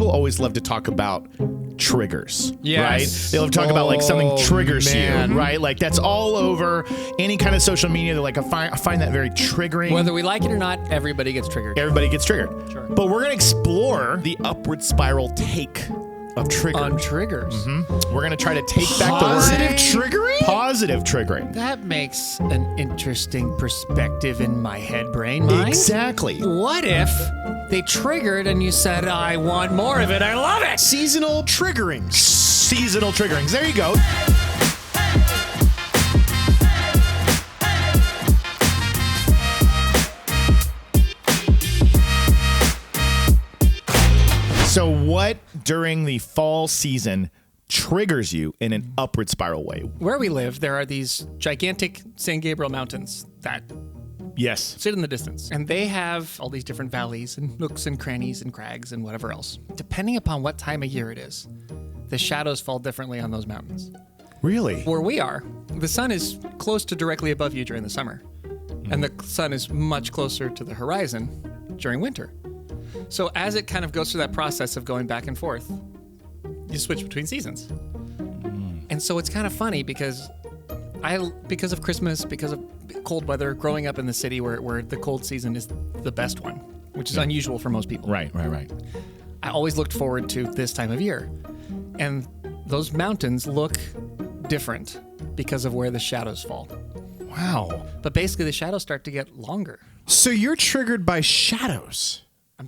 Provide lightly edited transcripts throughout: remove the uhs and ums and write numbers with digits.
people always love to talk about triggers, Yes. right? They love to talk about like something triggers you, right? Like that's all over any kind of social media. They're like, I find that very triggering. Whether we like it or not, everybody gets triggered. Everybody gets triggered. Sure. But we're going to explore the upward spiral take of triggers. On triggers. We're going to try to take back the word. Positive triggering? Positive triggering. That makes an interesting perspective in my head brain mind. Exactly. What if they triggered and you said, I want more of it, I love it? Seasonal triggerings. Seasonal triggerings. There you go. So what during the fall season triggers you in an upward spiral way? Where we live, there are these gigantic San Gabriel Mountains that Yes. sit in the distance. And they have all these different valleys and nooks and crannies and crags and whatever else. Depending upon what time of year it is, the shadows fall differently on those mountains. Really? Where we are, the sun is close to directly above you during the summer. And the sun is much closer to the horizon during winter. So as it kind of goes through that process of going back and forth, you switch between seasons. And so it's kind of funny because of Christmas, because of cold weather, growing up in the city where the cold season is the best one, which is unusual for most people. Right. I always looked forward to this time of year. And those mountains look different because of where the shadows fall. Wow. But basically the shadows start to get longer. So you're triggered by shadows.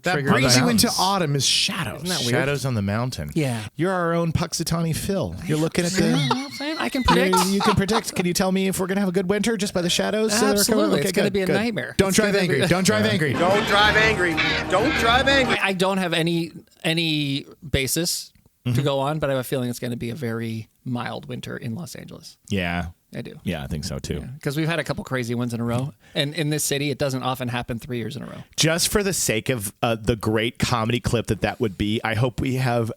That triggered by brings you into mountains. autumn is shadows. Isn't that weird? Shadows on the mountain. Yeah. You're our own Puxatawny Phil. You're looking at the... I can predict. You can predict. Can you tell me if we're going to have a good winter just by the shadows? that are coming? Absolutely. Okay, It's going to good, be a good. nightmare. Don't It's drive gonna angry. be- Don't drive angry. Don't drive angry. Don't drive angry. I don't have any basis to go on, but I have a feeling it's going to be a very mild winter in Los Angeles. Yeah. I do. Yeah, I think so too. Because we've had a couple crazy ones in a row. And in this city, it doesn't often happen 3 years in a row. Just for the sake of the great comedy clip that would be, I hope we have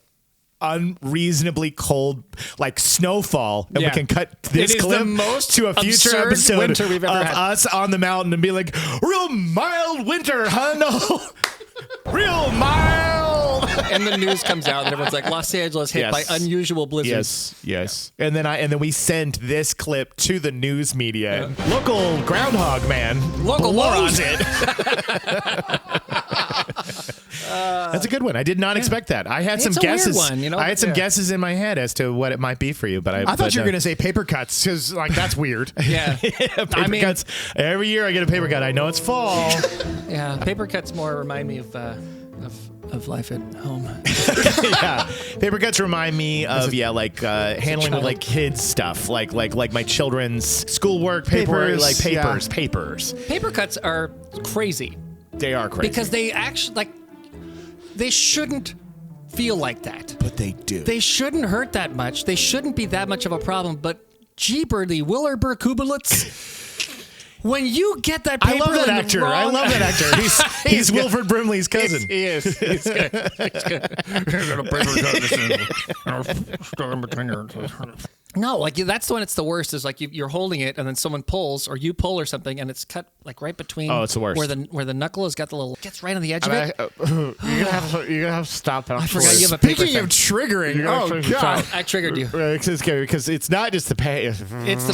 unreasonably cold, like snowfall, and Yeah. we can cut this It is clip the most to a future absurd episode winter we've ever of had. us on the mountain and be like, real mild winter, huh? No. Real mild. And the news comes out and everyone's like, Los Angeles hit by unusual blizzards. Yes. And then we sent this clip to the news media. Local groundhog man Local blows morons. it. That's a good one. I did not expect that. I had It's some a weird guesses. one, you know? I had some Yeah. guesses in my head as to what it might be for you, but I thought you were going to say paper cuts because like that's weird. Yeah. paper cuts. Every year I get a paper cut. I know it's fall. Yeah. Paper cuts more remind me of life at home. Yeah, paper cuts remind me of handling with like kids stuff, like my children's schoolwork, Papers, papers. Paper cuts are crazy They are crazy because they actually they shouldn't feel like that. but they do. They shouldn't hurt that much. They shouldn't be that much of a problem. But jeeper the Wilbur Kubelitz. When you get that paper I love that in the actor. wrong- I love that actor. He's Wilford Brimley's cousin. He is. He's good. No, like that's the one. It's the worst. Is like you're holding it, and then someone pulls, or you pull, or something, and it's cut like right between. Oh, it's the worst. Where the knuckle has got the little gets right on the edge of it. You're gonna have to stop that. I forgot you have a paper Speaking of cut. triggering, oh god! I triggered you. Because it's not just the pay. It's the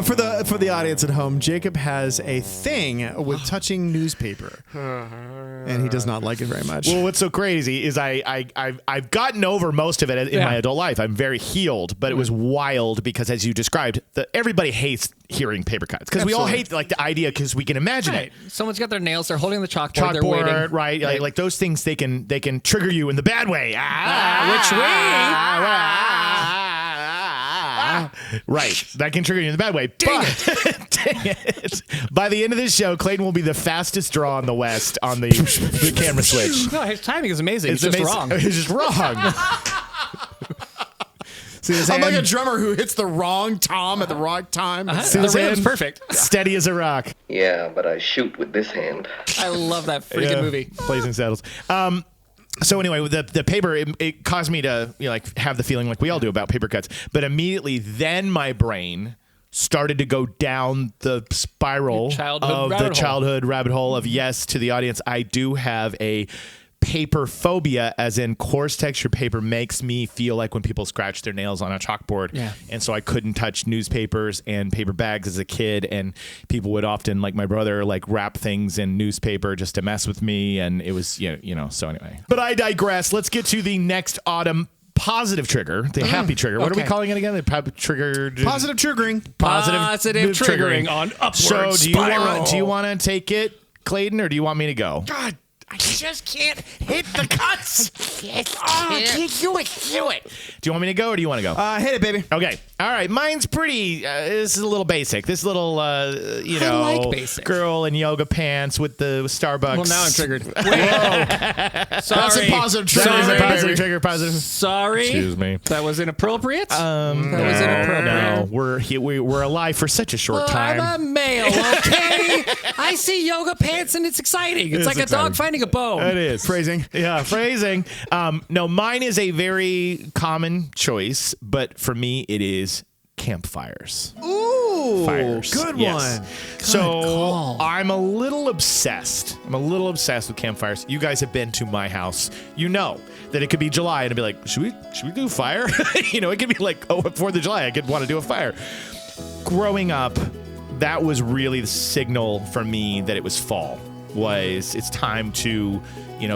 For the audience at home, Jacob has a thing with touching newspaper, and he does not like it very much. Well, what's so crazy is I've gotten over most of it in my adult life. I'm very healed, but it was wild because, as you described, everybody hates hearing paper cuts because we all hate like the idea because we can imagine right. it. Someone's got their nails. They're holding the chalkboard. They're waiting. Right? Like those things, they can trigger you in the bad way. Which Right, that can trigger you in the bad way. Dang it! By the end of this show, Clayton will be the fastest draw in the West on the camera switch. No, his timing is amazing. It's It's just amazing. wrong. It's just wrong. See his I'm like a hand? drummer who hits the wrong tom at the wrong time. See The his rhythm's hand? perfect. Steady as a rock. Yeah, but I shoot with this hand. I love that freaking movie. Blazing Saddles. So anyway, with the paper, it caused me to have the feeling like we all do about paper cuts. But immediately, then my brain started to go down the spiral Childhood of rabbit the hole. childhood rabbit hole of yes to the audience. I do have a paper phobia, as in coarse texture paper makes me feel like when people scratch their nails on a chalkboard. Yeah. And so I couldn't touch newspapers and paper bags as a kid. And people would often, like my brother, like wrap things in newspaper just to mess with me. And it was, so anyway. But I digress. Let's get to the next autumn positive trigger, the happy trigger. What are we calling it again? The triggered Positive triggering. Positive triggering on upward So spiral. do you want to take it, Clayton, or do you want me to go? God, I just can't hit the cuts. Do you want me to go or do you want to go? Hit it, baby. Okay. All right. Mine's pretty, this is a little basic. This little, like basic. girl in yoga pants with the Starbucks. Well, now I'm triggered. Whoa. Sorry. That's a positive trigger. That is a baby. positive trigger. Positive. Sorry. Excuse me. That was inappropriate? That was No, inappropriate. we're alive for such a short time. I'm a male, okay? I see yoga pants and it's exciting. It's like a dog finding a bone. It is. Phrasing. Yeah, phrasing. No, mine is a very common choice, but for me, it is campfires. Ooh, Fires. good Yes. one. So call. I'm a little obsessed. with campfires. You guys have been to my house. You know that it could be July and it'd be like, should we do fire? It could be like, 4th of July. I could want to do a fire. Growing up, that was really the signal for me that it was fall. It's time to,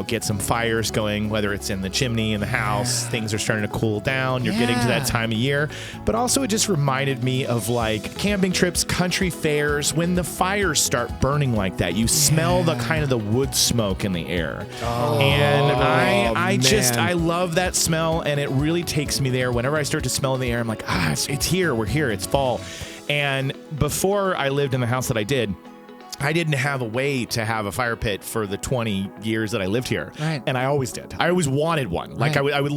get some fires going, whether it's in the chimney in the house, things are starting to cool down. You're getting to that time of year. But also it just reminded me of like camping trips, country fairs, when the fires start burning like that. You smell the kind of the wood smoke in the air. And I love that smell. And it really takes me there. Whenever I start to smell in the air, I'm like, it's here. We're here. It's fall. And before I lived in the house that I didn't have a way to have a fire pit for the 20 years that I lived here. Right. And I always did. I always wanted one. Like Right. I would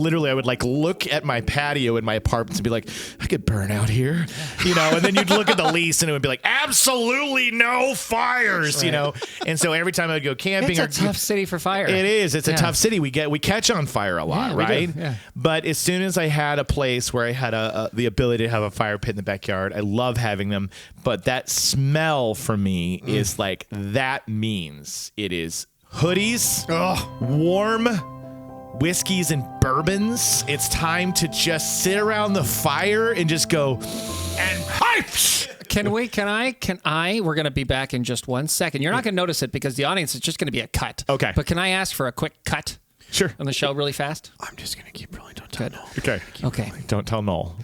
like look at my patio in my apartment and be like, I could burn out here, and then you'd look at the lease and it would be like, absolutely no fires, And so every time I would go camping, It's a tough city for fire. it is. It's a tough city. We catch on fire a lot, Yeah, we do. right? Yeah. But as soon as I had a place where I had the ability to have a fire pit in the backyard, I love having them. But that smell for me is like, that means it is hoodies, warm whiskeys and bourbons. It's time to just sit around the fire and just go and pipes. Can I? We're going to be back in just 1 second. You're not going to notice it because the audience is just going to be a cut. Okay. But can I ask for a quick cut? Sure. On the show really fast? I'm just going to keep rolling. Don't tell Noel. Okay. Okay. Don't tell Noel.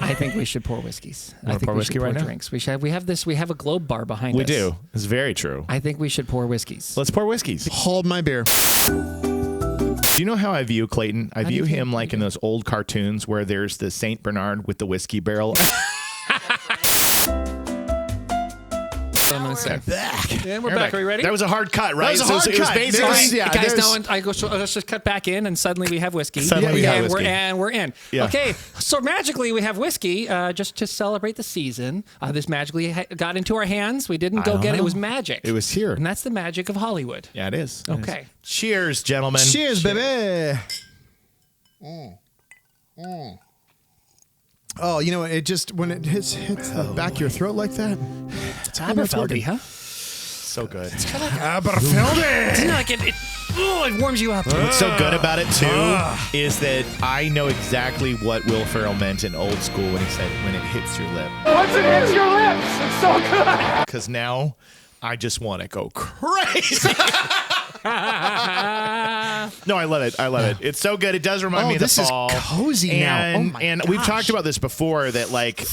I think we should pour whiskeys. I think pour we whiskey should pour right now? drinks. We have a globe bar behind us. We do. It's very true. I think we should pour whiskeys. Let's pour whiskeys. Hold my beer. Do you know how I view Clayton? I view him like in those old cartoons where there's the Saint Bernard with the whiskey barrel. I'm going to say. And we're You're back. Are we ready? That was a hard cut, right? That was a hard cut. Basically, Yeah, guys, there's- let's just cut back in, and suddenly we have whiskey. Suddenly we have and whiskey. We're in. Yeah. Okay, so magically we have whiskey just to celebrate the season. This magically got into our hands. We didn't go get it. It was magic. It was here. And that's the magic of Hollywood. Yeah, it is. It Okay. is. Cheers, gentlemen. Cheers, baby. Oh, you know what? It just, when it hits the back of your throat like that, it's Aberfeldy, huh? So good. Isn't it like it warms you up? What's so good about it too is that I know exactly what Will Ferrell meant in Old School when he said, "When it hits your lip." Once it hits your lips, it's so good. Because now I just want to go crazy. No, I love it. I love it. It's so good. It does remind me of the this is fall. cozy now. and, Oh my and we've gosh. talked about this before that like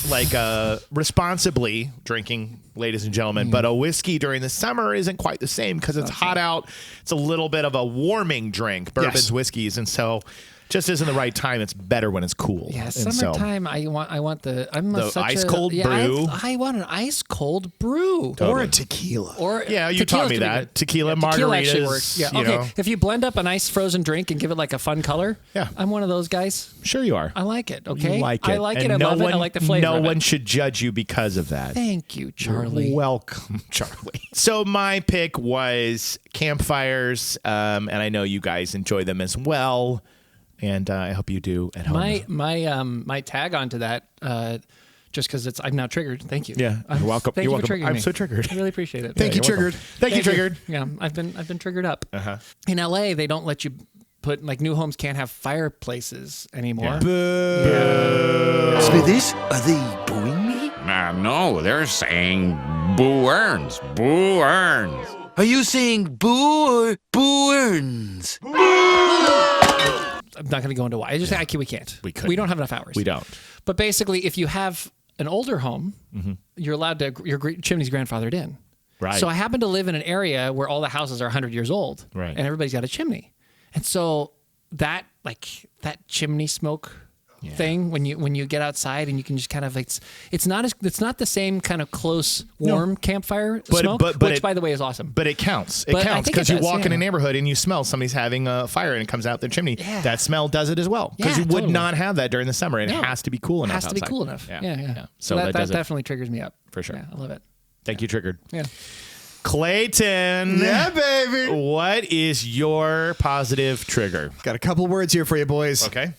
responsibly drinking, ladies and gentlemen, but a whiskey during the summer isn't quite the same because it's hot out. It's a little bit of a warming drink, bourbons, Yes. whiskeys, and so just isn't the right time. It's better when it's cool. Yeah, And so- summertime. I want the ice cold brew. I want an ice cold brew. or a tequila. Or Yeah, you tequila's taught me pretty that. good. Tequila, Tequila actually margaritas, works. Yeah. you Okay. know. If you blend up a nice frozen drink and give it like a fun color, Yeah. I'm one of those guys. Sure you are. I like it. Okay. You like it. I like And it. I no love it. I one- like the flavor. No of one it. should judge you because of that. Thank you, Charlie. Welcome, Charlie. So my pick was campfires, and I know you guys enjoy them as well, and I hope you do at home. My tag onto that. just because I'm now triggered. Thank you. Yeah, you're welcome. Thank You're you welcome. for triggering I'm me. so triggered. I really appreciate it. Thank you, Triggered. Thank you, Triggered. Yeah, I've been triggered up. In LA, they don't let you put new homes can't have fireplaces anymore. Yeah. Smithies, are they booing me? No, they're saying Boo Earns. Boo Earns. Are you saying boo or boo earns? I'm not going to go into why. We can't. We couldn't. We don't have enough hours. We don't. But basically, if you have an older home, you're allowed to your chimney's grandfathered in. Right. So I happen to live in an area where all the houses are 100 years old, Right. and everybody's got a chimney, and so that chimney smoke thing when you get outside and you can just kind of it's not the same kind of close warm campfire smoke, which by the way is awesome. But it counts. It But I counts think because it you does, walk in yeah. a neighborhood and you smell somebody's having a fire and it comes out their chimney. Yeah. That smell does it as well because Yeah, you would totally. not have that during the summer. And No. it has to be cool enough. It has to be outside. cool enough. Yeah. So that does it. definitely triggers me up For sure. Yeah, I love it. Thank you, Triggered. Yeah. Clayton. Yeah, baby. What is your positive trigger? Got a couple words here for you, boys. Okay.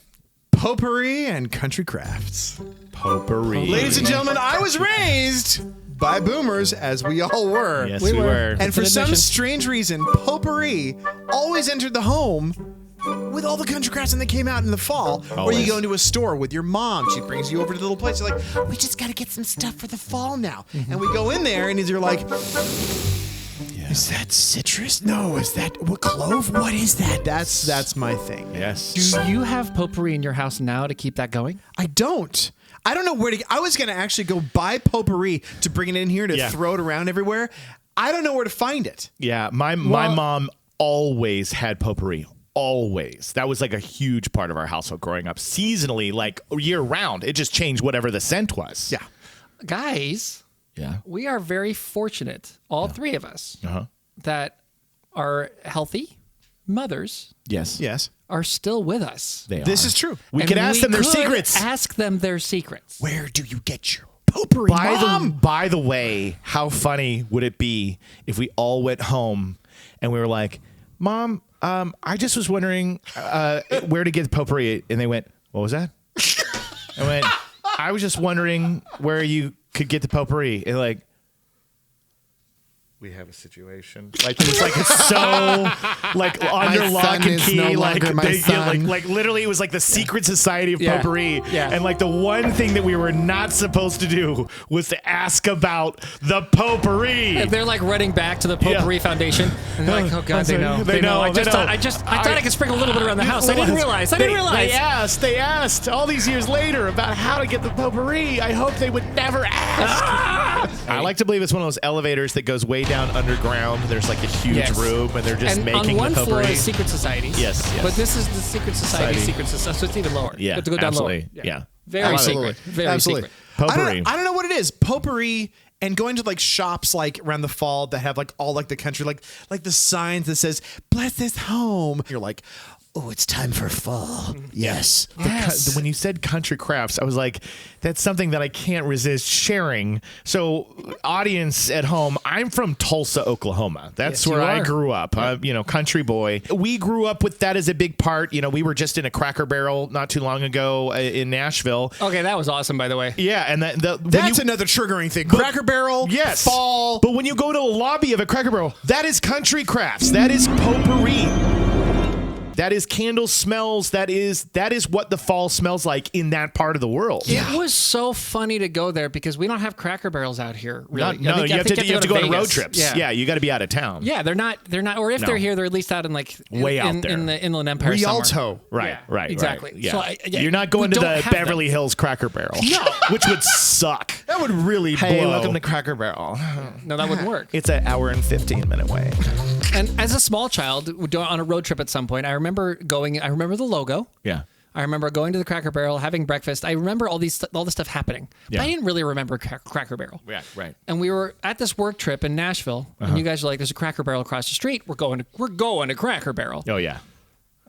Potpourri and country crafts. Potpourri. Ladies and gentlemen, I was raised by boomers, as we all were. Yes, we were. And for An some admission. strange reason, potpourri always entered the home with all the country crafts, and they came out in the fall. Or Always. you go into a store with your mom. She brings you over to the little place. You're like, we just got to get some stuff for the fall now. And we go in there, and you're like, is that citrus? No. Is that what clove? What is that? That's my thing. Yes. Do you have potpourri in your house now to keep that going? I don't know where to. I was going to actually go buy potpourri to bring it in here to throw it around everywhere. I don't know where to find it. Yeah. My mom always had potpourri. Always. That was like a huge part of our household growing up. Seasonally, like year round. It just changed whatever the scent was. Yeah. Guys, Yeah. we are very fortunate, all three of us, that are healthy mothers Yes. Yes. are still with us. This is true. We And could ask them their could secrets. Ask them their secrets. Where do you get your potpourri, Mom? By the way, how funny would it be if we all went home and we were like, Mom, I just was wondering where to get potpourri. And they went, what was that? I went, I was just wondering where you could get the potpourri. And like, we have a situation. Like it was like so like under lock son and is key. no Like longer my they son. like literally it was like the secret society of Yeah. potpourri. Yeah. And like the one thing that we were not supposed to do was to ask about the potpourri. If they're like running back to the Potpourri Foundation, and they're like, "Oh God, they know, They know, I they know. thought I could sprinkle a little bit around the house. I didn't realize. They asked all these years later about how to get the potpourri. I hope they would never ask. I like to believe it's one of those elevators that goes way down underground. There's like a huge Yes. room, and they're just And making on one the floor potpourri. is secret societies. Yes. But this is the secret society. Society. Secret society. So it's even lower. You Yeah, have to go down absolutely. lower. Yeah. Very Absolutely. secret. Very Absolutely. secret. Potpourri. I don't know what it is. Potpourri and going to like shops like around the fall that have like all like the country, like the signs that says, bless this home. You're like, oh, it's time for fall. Yes. When you said country crafts, I was like, that's something that I can't resist sharing. So, audience at home, I'm from Tulsa, Oklahoma. That's Yes, where you I are. grew up. Country boy. We grew up with that as a big part. We were just in a Cracker Barrel not too long ago in Nashville. Okay, that was awesome, by the way. Yeah, and That's another triggering thing. Cracker Barrel, yes, fall. But when you go to a lobby of a Cracker Barrel, that is country crafts. That is potpourri. That is candle smells. That is what the fall smells like in that part of the world. It was so funny to go there because we don't have Cracker Barrels out here. Really. No, you have to go on road Vegas. trips. Yeah. Yeah, you got to be out of town. Yeah, they're not. Or if No. they're here, they're at least out in like Way out in, there. in the Inland Empire. Rialto. somewhere. Right, Yeah, right, exactly. Right. Yeah. So You're not going we to don't the have Beverly them. Hills Cracker Barrel. No, which would suck. That would really Hey, blow. welcome to Cracker Barrel. No, that wouldn't work. It's an hour and 15-minute way. And as a small child, on a road trip at some point, I remember the logo. Yeah. I remember going to the Cracker Barrel, having breakfast. I remember all this stuff happening. Yeah. But I didn't really remember Cracker Barrel. Yeah, right. And we were at this work trip in Nashville, and you guys were like, "There's a Cracker Barrel across the street. We're going to Cracker Barrel." Oh, yeah.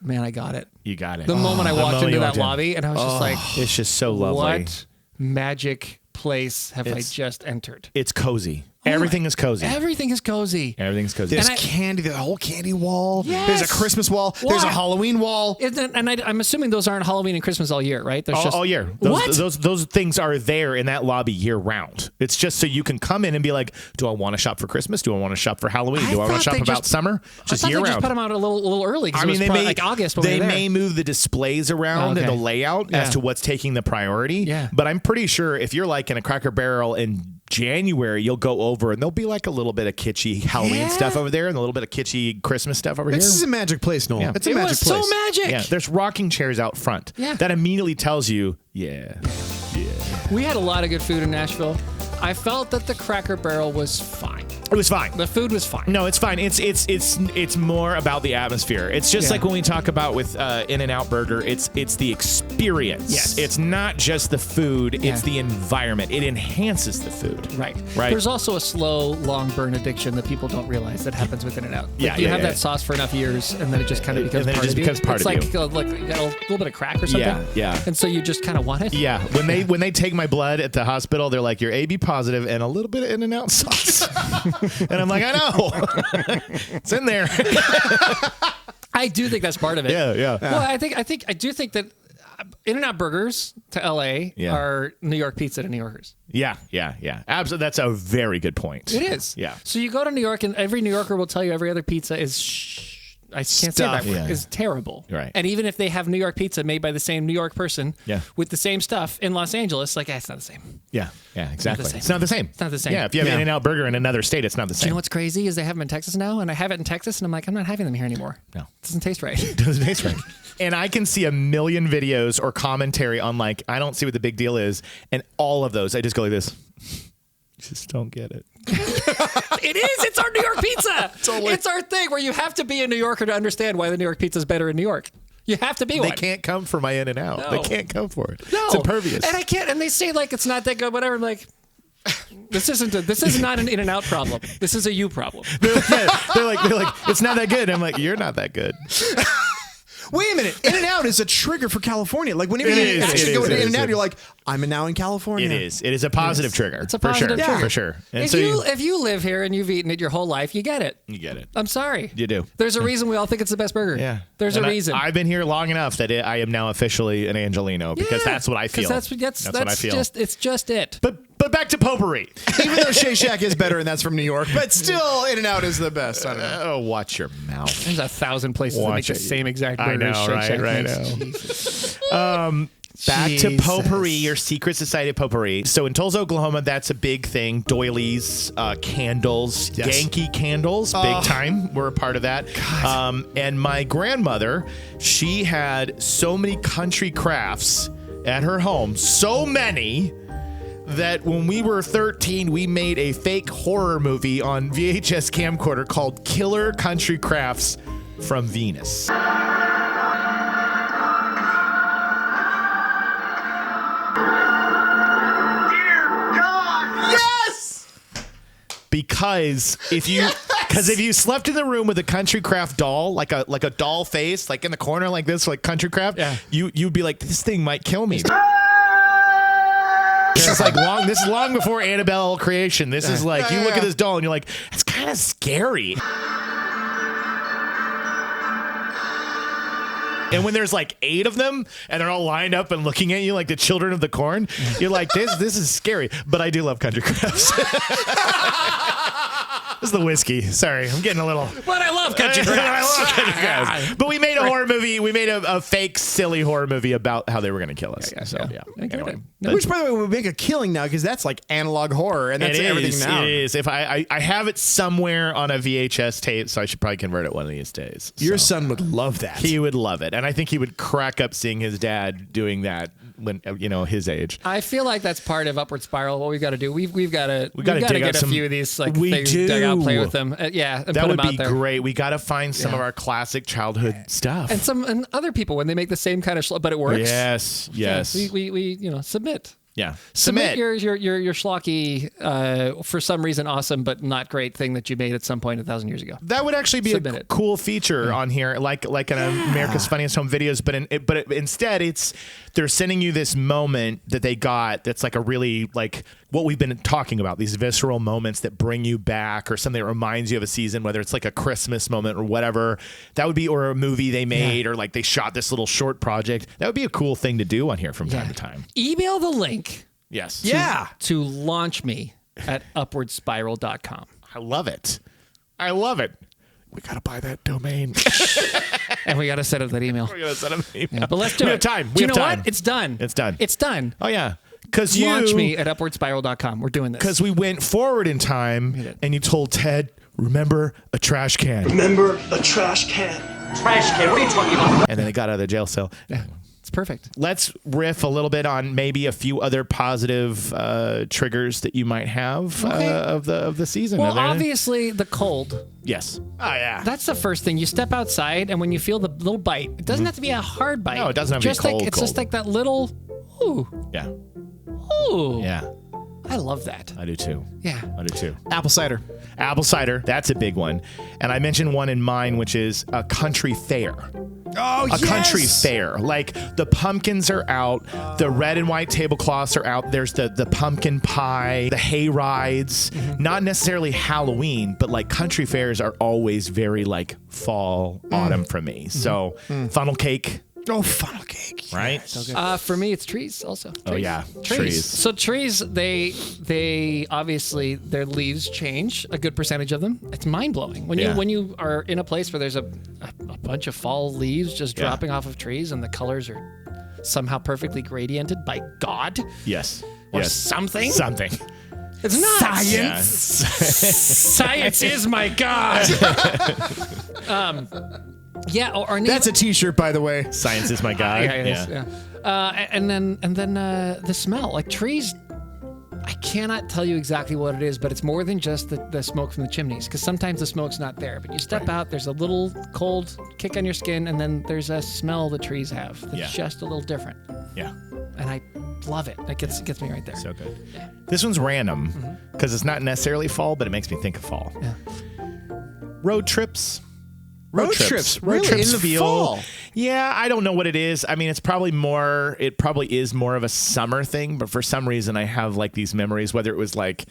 Man, I got it. You got it. The moment I The walked moment into you that walked in. lobby, and I was just like, It's just so lovely. "What magic place have I just entered?" It's cozy. Everything is cozy. Everything is cozy. Everything's cozy. There's candy, the whole candy wall. Yes. There's a Christmas wall. There's a Halloween wall. I'm assuming those aren't Halloween and Christmas all year, right? There's all year. Those things are there in that lobby year round. It's just so you can come in and be like, do I want to shop for Christmas? Do I want to shop for Halloween? Do I want to shop about summer? Just year round. Just put them out a little early. I mean, they may like August. They may move the displays around and the layout as to what's taking the priority. Yeah. But I'm pretty sure if you're like in a Cracker Barrel in January, you'll go over and there'll be like a little bit of kitschy Halloween stuff over there and a little bit of kitschy Christmas stuff over here. This is a magic place, Noel. Yeah. It's a magic place. So magic. Yeah, there's rocking chairs out front. Yeah. That immediately tells you, We had a lot of good food in Nashville. I felt that the Cracker Barrel was fine. It was fine. The food was fine. No, it's fine. It's more about the atmosphere. It's just like when we talk about with In-N-Out Burger. It's the experience. Yes. It's not just the food. It's the environment. It enhances the food. Right. Right. There's also a slow, long burn addiction that people don't realize that happens with In-N-Out. You have that sauce for enough years, and then it just kind of becomes part of you. It's like you got a little bit of crack or something. Yeah. And so you just kind of want it. Yeah. When they take my blood at the hospital, they're like, you're AB positive and a little bit of In-N-Out sauce. And I'm like, I know. It's in there. I do think that's part of it. Yeah. Well, I do think that In-N-Out burgers to LA are New York pizza to New Yorkers. Yeah. Absolutely. That's a very good point. It is. Yeah. So you go to New York and every New Yorker will tell you every other pizza is I can't say that word. Is terrible. Right. And even if they have New York pizza made by the same New York person with the same stuff in Los Angeles, like, it's not the same. Yeah, exactly. It's not the same. It's not the same. Yeah, if you have In-N-Out Burger in another state, it's not the same. Do you know what's crazy is they have them in Texas now, and I have it in Texas, and I'm like, I'm not having them here anymore. No. It doesn't taste right. It doesn't taste right. And I can see a million videos or commentary on like, I don't see what the big deal is. And all of those, I just go like this. Just don't get it. It is. It's our New York pizza. It's our thing where you have to be a New Yorker to understand why the New York pizza is better in New York. You have to be one. They can't come for my In-N-Out. No. They can't come for it. No. It's impervious. And I can't. And they say like it's not that good. Whatever. I'm like, this is not an In-N-Out problem. This is a you problem. They're like, it's not that good. And I'm like, you're not that good. Wait a minute. In-N-Out is a trigger for California. Like whenever you actually go to In-N-Out, you're like, I'm now in California. It is. It is a positive trigger. It's a positive trigger. For sure. And if you live here and you've eaten it your whole life, you get it. You get it. I'm sorry. You do. There's a reason we all think it's the best burger. Yeah. There's a reason. I've been here long enough that I am now officially an Angelino because that's what I feel. That's what I feel. It's just it. But back to potpourri. Even though Shake Shack is better and that's from New York, but still In-N-Out is the best. I don't know. Oh, watch your mouth. There's 1,000 places that make the same exact burger. I know, Shake Shack right makes. Back to potpourri, your secret society of potpourri. So in Tulsa, Oklahoma, that's a big thing. Doilies, candles, Yankee candles, big time. We're a part of that. And my grandmother, she had so many country crafts at her home, so many that when we were 13, we made a fake horror movie on VHS camcorder called Killer Country Crafts from Venus. Because if you slept in the room with a country craft doll, like a doll face, like in the corner like this, like country craft, you'd be like, this thing might kill me. This is long before Annabelle creation. This is like you look at this doll and you're like, it's kind of scary. And when there's like 8 of them and they're all lined up and looking at you like the children of the corn, you're like, this is scary. But I do love country crafts. This is the whiskey. Sorry, I'm getting a little. But I love country crafts. I love country crafts. But we made a horror movie. We made a fake, silly horror movie about how they were going to kill us. Anyway. Which, by the way, would make a killing now because that's like analog horror and that's everything now. It is. If I have it somewhere on a VHS tape, so I should probably convert it one of these days. Your son would love that. He would love it, and I think he would crack up seeing his dad doing that when his age. I feel like that's part of Upward Spiral. What we've got to do, we've got to get a few of these like things, dig out, play with them. And that would be great. We got to find some of our classic childhood stuff, and other people when they make the same kind of but it works. Yes. We submit. Yeah. Submit your schlocky, for some reason awesome but not great thing that you made at some point 1,000 years ago. That would actually be a cool feature on here, like an America's Funniest Home Videos, but instead they're sending you this moment that they got that's like a really like what we've been talking about, these visceral moments that bring you back, or something that reminds you of a season, whether it's like a Christmas moment or whatever. That would be, or a movie they made, or like they shot this little short project. That would be a cool thing to do on here from time to time. Email the link. Yes. To launch me at upwardspiral.com. I love it. We got to buy that domain. And we got to set up that email. We got to set up the email. Yeah, but let's do it. We have time. Do you know what? It's done. It's done. Oh, yeah. Launch me at upwardspiral.com. We're doing this. Because we went forward in time and you told Ted, remember a trash can. Remember a trash can. Trash can, what are you talking about? And then they got out of the jail cell. Yeah. It's perfect. Let's riff a little bit on maybe a few other positive triggers that you might have of the season. Well, obviously the cold. Yes. Oh, yeah. That's the first thing. You step outside, and when you feel the little bite, it doesn't have to be a hard bite. No, it doesn't have to be cold. It's just like that little, ooh. Yeah. Ooh. Yeah. I love that. I do too. Yeah. I do too. Apple cider. Apple cider. That's a big one. And I mentioned one in mine, which is a country fair. Oh, a country fair. Like the pumpkins are out, the red and white tablecloths are out. There's the pumpkin pie, the hay rides. Not necessarily Halloween, but like country fairs are always very like fall, autumn for me. So funnel cake. Oh, funnel cake. Right? For me, it's trees also. Oh, yeah. Trees. So trees, they obviously, their leaves change, a good percentage of them. It's mind-blowing. When you are in a place where there's a bunch of fall leaves just dropping off of trees and the colors are somehow perfectly gradiented by God. Yes. Or something. Something. It's not science. Yeah. Science is my God. Yeah, or that's a T-shirt, by the way. Science is my God. And then the smell, like trees. I cannot tell you exactly what it is, but it's more than just the smoke from the chimneys. Because sometimes the smoke's not there, but you step out, there's a little cold kick on your skin, and then there's a smell the trees have that's just a little different. Yeah. And I love it. That gets me right there. So good. Yeah. This one's random because it's not necessarily fall, but it makes me think of fall. Yeah. Road trips. Road trips really in the fall. Yeah, I don't know what it is. I mean, it probably is more of a summer thing, but for some reason I have like these memories, whether it was like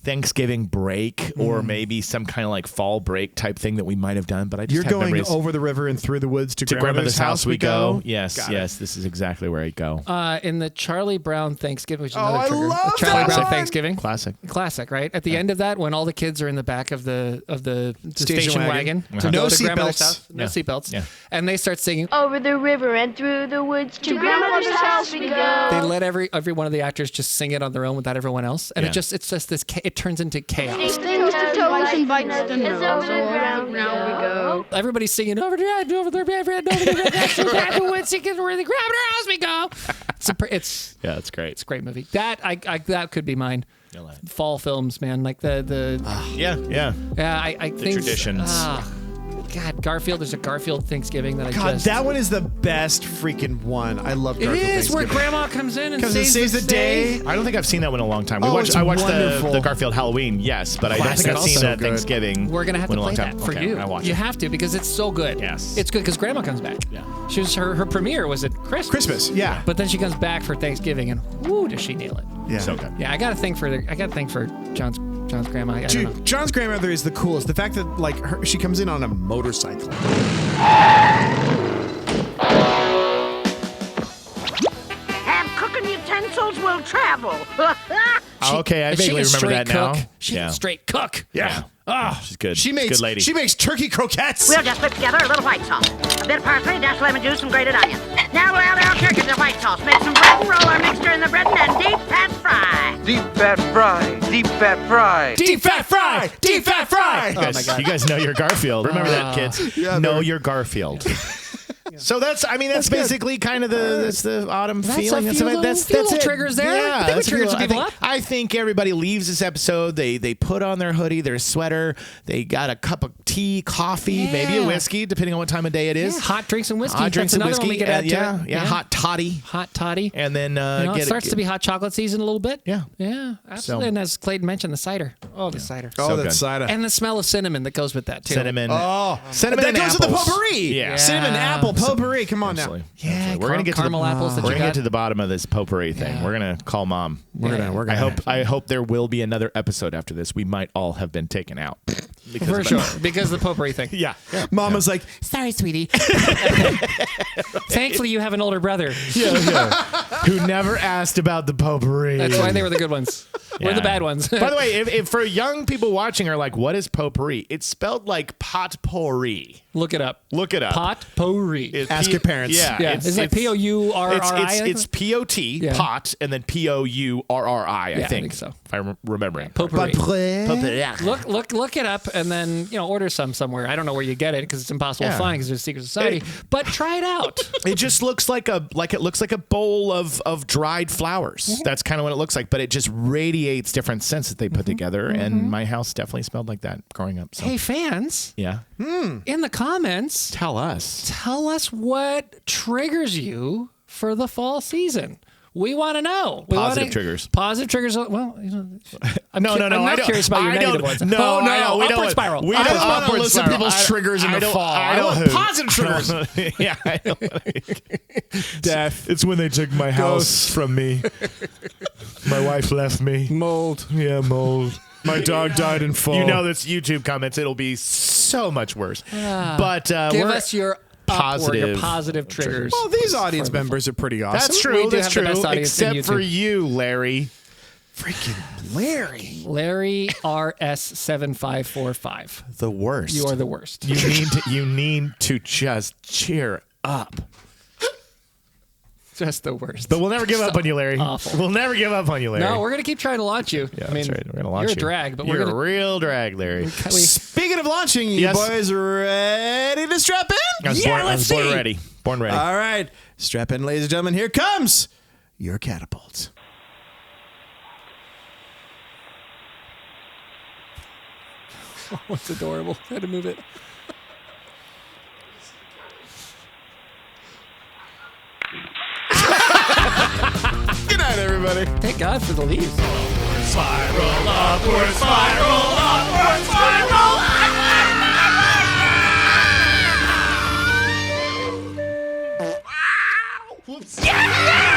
Thanksgiving break or maybe some kind of like fall break type thing that we might have done. But I just You're have going memories. Over the river and through the woods to grandmother's house we go. Yes, Got yes, this is exactly where I go. In the Charlie Brown Thanksgiving, which is another I trigger. love Charlie that Brown one. Thanksgiving. Classic, right? At the end of that, when all the kids are in the back of the station wagon to No go to grandmother's seatbelts. house, no seatbelts, Yeah. and they start singing. Over the river and through the woods to grandmother's house we go. They let every one of the actors just sing it on their own without everyone else, and it's just this. It turns into chaos. Things to toes and bites to nose. Over the ground we go. Everybody's singing over the river, over the river, the woods, singing where the grandmother's house we go. It's great. It's a great movie. That that could be mine. Fall films, man, like the I think traditions. God, Garfield. There's a Garfield Thanksgiving that that one is the best freaking one. I love Garfield. It is where Thanksgiving. Grandma comes in and saves the day. I don't think I've seen that one in a long time. Oh, I watched wonderful. the Garfield Halloween, yes, but I don't think I've seen Also that good. Thanksgiving. We're gonna have to in a long play time. that for Okay, you. I watch You it. have to because it's so good. Yes. It's good because Grandma comes back. Yeah. She was her premiere was at Christmas. Yeah. But then she comes back for Thanksgiving and whoo, does she nail it? Yeah. So good. Yeah, I got to think for John's grandma. I don't know. Dude, John's grandmother is the coolest. The fact that like she comes in on a motorcycle. And cooking utensils will travel. Okay, I If she vaguely can remember straight that now. cook, she can straight cook. Yeah. Ah, She's good. She She's makes a good lady. She makes turkey croquettes. We'll just put together a little white sauce. A bit of parsley, a dash of lemon juice, some grated onion. Now we'll add our turkey to the white sauce. Make some bread and roll our mixture in the bread and deep fat fry. Deep fat fry, deep fat fry. Deep fat fry. Deep fat fry. You guys know your Garfield. Remember that, kids. Yeah, know man. your Garfield. So that's basically kind of the autumn feeling. That's it. Triggers there. Yeah, I think we triggered some people up. I think everybody leaves this episode. They put on their hoodie, their sweater. They got a cup of tea, coffee, maybe a whiskey, depending on what time of day it is. Yeah, hot drinks and whiskey. Hot drinks and whiskey. We could add to it. Hot toddy. Hot toddy. And then it starts to be hot chocolate season a little bit. Yeah. Yeah, absolutely. And as Clayton mentioned, the cider. Oh, the cider. Oh, that cider. And the smell of cinnamon that goes with that, too. Cinnamon. Oh, cinnamon that and goes apples. with the potpourri. Yeah. Cinnamon, apple, potpourri. Come on now. Yeah, we're gonna get caramel to the, apples. We're gonna get to the bottom of this potpourri thing. We're gonna call Mom. We're gonna. I hope there will be another episode after this. We might all have been taken out. For sure, because of the potpourri thing. Yeah. Mama's like, sorry, sweetie. Thankfully, you have an older brother. Who never asked about the potpourri. That's why they were the good ones. Yeah. We're the bad ones. By the way, if for young people watching are like, what is potpourri? It's spelled like potpourri. Look it up. Potpourri. ask your parents. Yeah. It's like P-O-U-R-R-I. It's P-O-T, pot, and then P-O-U-R-R-I, I think. so. If I'm remembering. Potpourri. Potpourri. Look it up and then order some somewhere. I don't know where you get it because it's impossible to find because there's a secret society. But try it out. It just looks like a bowl of dried flowers. That's kind of what it looks like, but it just radiates different scents that they put together. And my house definitely smelled like that growing up. So. Hey, fans. Yeah. In the comments, Tell us what triggers you for the fall season. We want to know. Positive triggers. Positive triggers. Well, I'm no. I'm not curious about your negative ones. No, no. We Upward spiral. We I don't don't want to upward listen to spiral. people's triggers in the fall. I want positive triggers. Yeah, I don't Death. It's when they took my house from me. My wife left me. Mold. Yeah, mold. My dog died in fall. You know that's YouTube comments. It'll be so much worse. But give us your positive triggers. Well, these audience members are pretty awesome. That's true. That's true. Except for you, Larry. Freaking Larry. Larry RS7545. The worst. You are the worst. You need to just cheer up. Just the worst. But we'll never give up on you, Larry. Awful. We'll never give up on you, Larry. No, we're gonna keep trying to launch you. Yeah, I mean, that's right. We're gonna launch you're a drag, but you're we're gonna a real drag, Larry. Speaking of launching, you Yes. boys ready to strap in? I was born ready. Born ready. All right. Strap in, ladies and gentlemen. Here comes your catapult. Oh, it's adorable. I had to move it. Good night, everybody. Thank God for the leaves. Spiral, upward spiral, upward spiral. Yeah!